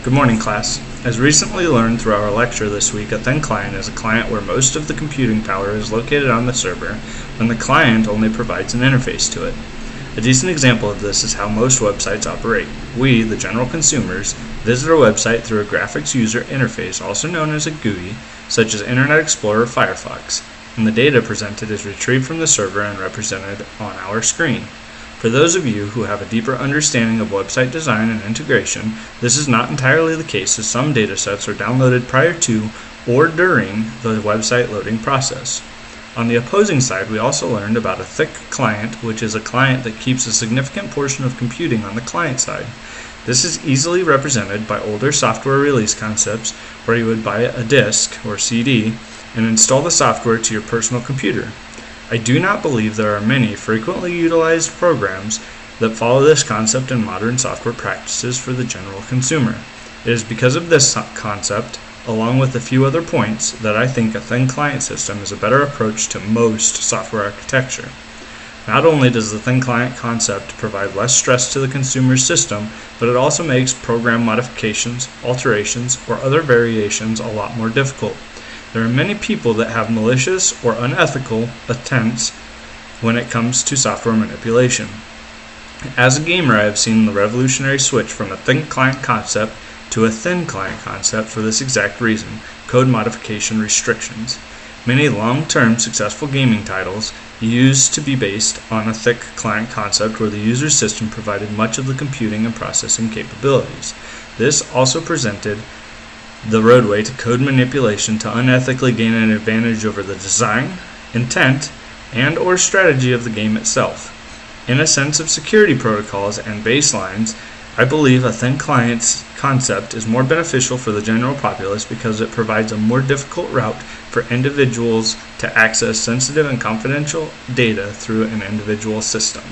Good morning, class. As recently learned through our lecture this week, a thin client is a client where most of the computing power is located on the server, when the client only provides an interface to it. A decent example of this is how most websites operate. We, the general consumers, visit our website through a graphics user interface, also known as a GUI, such as Internet Explorer or Firefox, and the data presented is retrieved from the server and represented on our screen. For those of you who have a deeper understanding of website design and integration, this is not entirely the case, as some datasets are downloaded prior to or during the website loading process. On the opposing side, we also learned about a thick client, which is a client that keeps a significant portion of computing on the client side. This is easily represented by older software release concepts, where you would buy a disk or CD and install the software to your personal computer. I do not believe there are many frequently utilized programs that follow this concept in modern software practices for the general consumer. It is because of this concept, along with a few other points, that I think a thin client system is a better approach to most software architecture. Not only does the thin client concept provide less stress to the consumer's system, but it also makes program modifications, alterations, or other variations a lot more difficult. There are many people that have malicious or unethical attempts when it comes to software manipulation. As a gamer, I have seen the revolutionary switch from a thin client concept to a thin client concept for this exact reason: code modification restrictions. Many long-term successful gaming titles used to be based on a thick client concept where the user's system provided much of the computing and processing capabilities. This also presented the roadway to code manipulation to unethically gain an advantage over the design, intent, and/or strategy of the game itself. In a sense of security protocols and baselines, I believe a thin client's concept is more beneficial for the general populace because it provides a more difficult route for individuals to access sensitive and confidential data through an individual system.